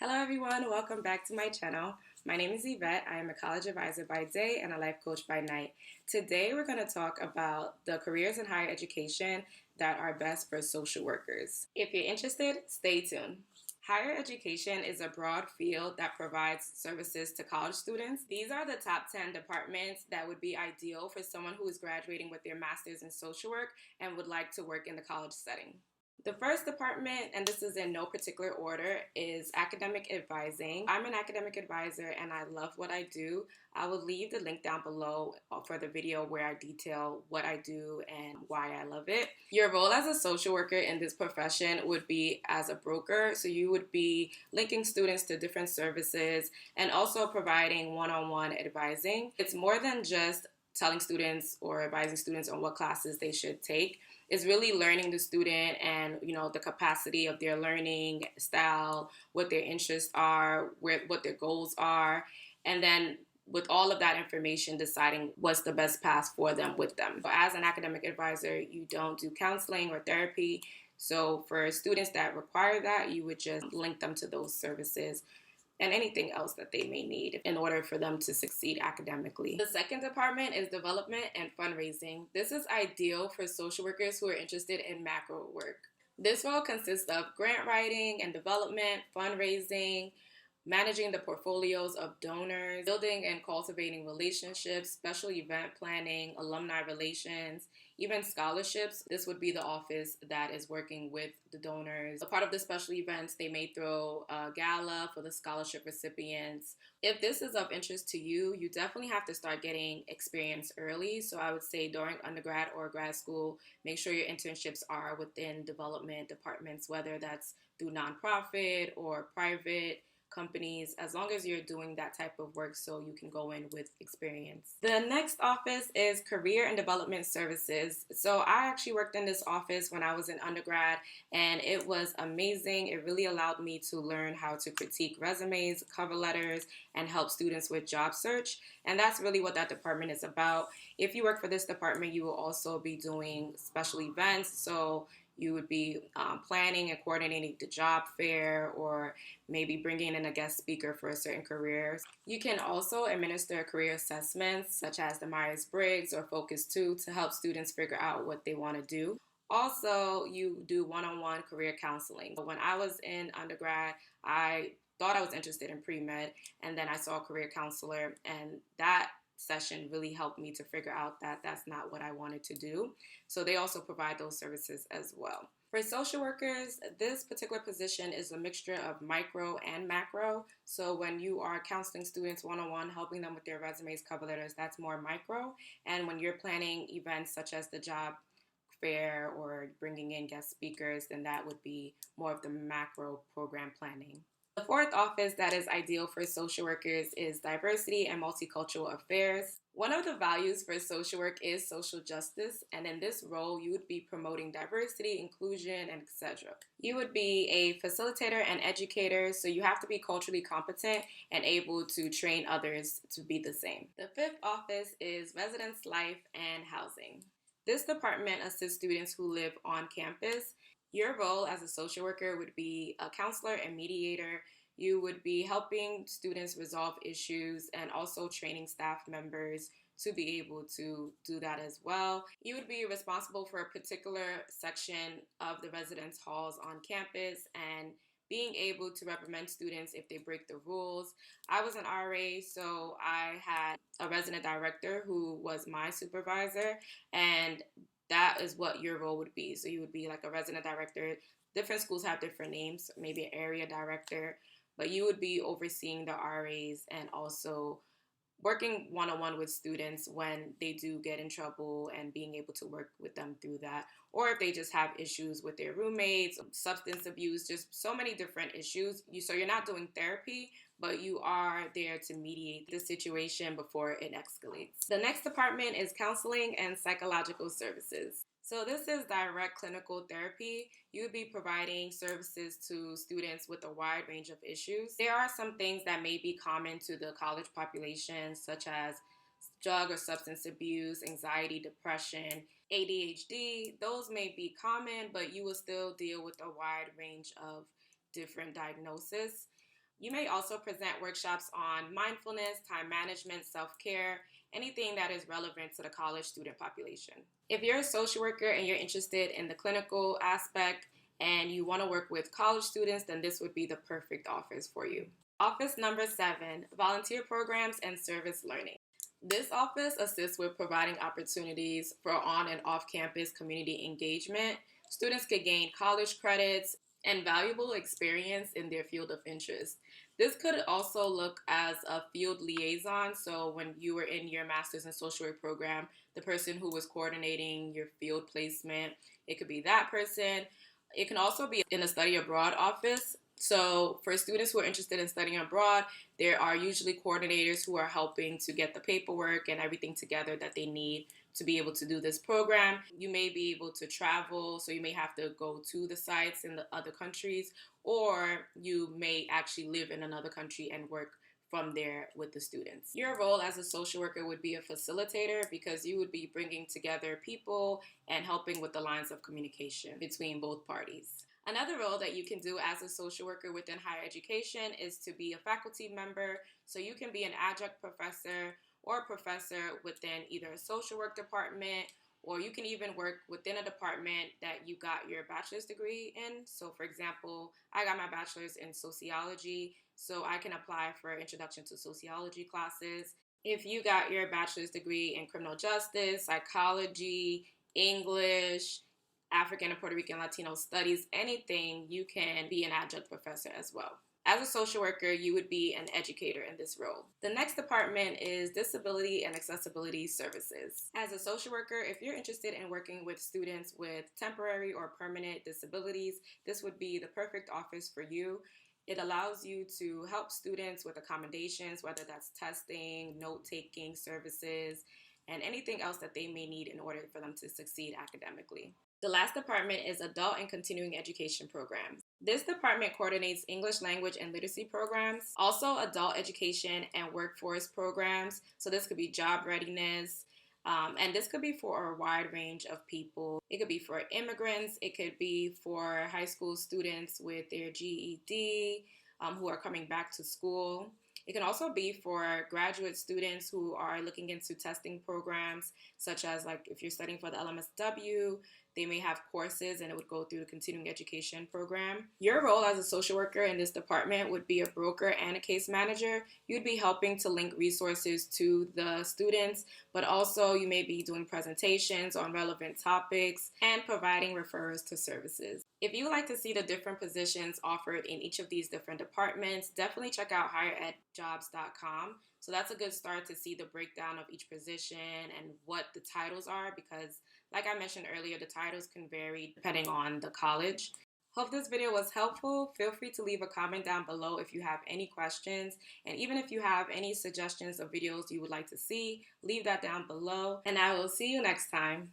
Hello everyone, welcome back to my channel. My name is Yvette. I am a college advisor by day and a life coach by night. Today we're going to talk about the careers in higher education that are best for social workers. If you're interested, stay tuned. Higher education is a broad field that provides services to college students. These are the top 10 departments that would be ideal for someone who is graduating with their master's in social work and would like to work in the college setting. The first department, and this is in no particular order, is academic advising. I'm an academic advisor and I love what I do. I will leave the link down below for the video where I detail what I do and why I love it. Your role as a social worker in this profession would be as a broker. So you would be linking students to different services and also providing one-on-one advising. It's more than just telling students or advising students on what classes they should take. Is really learning the student and the capacity of their learning style, what their interests are, what their goals are, and then with all of that information deciding what's the best path for them with them. So as an academic advisor, you don't do counseling or therapy. So for students that require that, you would just link them to those services and anything else that they may need in order for them to succeed academically. The second department is development and fundraising. This is ideal for social workers who are interested in macro work. This role consists of grant writing and development, fundraising, managing the portfolios of donors, building and cultivating relationships, special event planning, alumni relations, even scholarships. This would be the office that is working with the donors. A part of the special events, they may throw a gala for the scholarship recipients. If this is of interest to you, you definitely have to start getting experience early. So I would say during undergrad or grad school, make sure your internships are within development departments, whether that's through nonprofit or private companies, as long as you're doing that type of work so you can go in with experience. The next office is Career and Development Services. So I actually worked in this office when I was in undergrad and it was amazing. It really allowed me to learn how to critique resumes, cover letters, and help students with job search. And that's really what that department is about. If you work for this department, you will also be doing special events. So you would be planning and coordinating the job fair or maybe bringing in a guest speaker for a certain career. You can also administer career assessments such as the Myers-Briggs or Focus 2 to help students figure out what they want to do. Also, you do one-on-one career counseling. When I was in undergrad, I thought I was interested in pre-med, and then I saw a career counselor, and that session really helped me to figure out that that's not what I wanted to do. So they also provide those services as well. For social workers, this particular position is a mixture of micro and macro. So when you are counseling students one-on-one, helping them with their resumes, cover letters, that's more micro. And when you're planning events such as the job fair or bringing in guest speakers, then that would be more of the macro program planning. The fourth office that is ideal for social workers is diversity and multicultural affairs. One of the values for social work is social justice, and in this role, you would be promoting diversity, inclusion, and etc. You would be a facilitator and educator, so you have to be culturally competent and able to train others to be the same. The fifth office is residence life and housing. This department assists students who live on campus. Your role as a social worker would be a counselor and mediator. You would be helping students resolve issues and also training staff members to be able to do that as well. You would be responsible for a particular section of the residence halls on campus and being able to reprimand students if they break the rules. I was an RA, so I had a resident director who was my supervisor, and that is what your role would be. So you would be like a resident director. Different schools have different names, maybe an area director, but you would be overseeing the RAs and also working one-on-one with students when they do get in trouble and being able to work with them through that. Or if they just have issues with their roommates, substance abuse, just so many different issues. So you're not doing therapy, but you are there to mediate the situation before it escalates. The next department is counseling and psychological services. So this is direct clinical therapy. You would be providing services to students with a wide range of issues. There are some things that may be common to the college population, such as drug or substance abuse, anxiety, depression, ADHD. Those may be common, but you will still deal with a wide range of different diagnoses. You may also present workshops on mindfulness, time management, self-care, anything that is relevant to the college student population. If you're a social worker and you're interested in the clinical aspect and you want to work with college students, then this would be the perfect office for you. Office number 7, volunteer programs and service learning. This office assists with providing opportunities for on and off-campus community engagement. Students could gain college credits and valuable experience in their field of interest. This could also look as a field liaison. So when you were in your master's in social work program, the person who was coordinating your field placement, it could be that person. It can also be in a study abroad office. So for students who are interested in studying abroad, there are usually coordinators who are helping to get the paperwork and everything together that they need to be able to do this program. You may be able to travel, so you may have to go to the sites in the other countries, or you may actually live in another country and work from there with the students. Your role as a social worker would be a facilitator because you would be bringing together people and helping with the lines of communication between both parties. Another role that you can do as a social worker within higher education is to be a faculty member. So you can be an adjunct professor or a professor within either a social work department, or you can even work within a department that you got your bachelor's degree in. So for example, I got my bachelor's in sociology, so I can apply for introduction to sociology classes. If you got your bachelor's degree in criminal justice, psychology, English, African and Puerto Rican Latino studies, anything, you can be an adjunct professor as well. As a social worker, you would be an educator in this role. The next department is Disability and Accessibility Services. As a social worker, if you're interested in working with students with temporary or permanent disabilities, this would be the perfect office for you. It allows you to help students with accommodations, whether that's testing, note-taking services, and anything else that they may need in order for them to succeed academically. The last department is Adult and Continuing Education Programs. This department coordinates English language and literacy programs, also adult education and workforce programs. So this could be job readiness, and this could be for a wide range of people. It could be for immigrants. It could be for high school students with their GED who are coming back to school. It can also be for graduate students who are looking into testing programs, such as like if you're studying for the LMSW, they may have courses and it would go through the continuing education program. Your role as a social worker in this department would be a broker and a case manager. You'd be helping to link resources to the students, but also you may be doing presentations on relevant topics and providing referrals to services. If you would like to see the different positions offered in each of these different departments, definitely check out higheredjobs.com. So that's a good start to see the breakdown of each position and what the titles are, because like I mentioned earlier, the titles can vary depending on the college. Hope this video was helpful. Feel free to leave a comment down below if you have any questions. And even if you have any suggestions of videos you would like to see, leave that down below. And I will see you next time.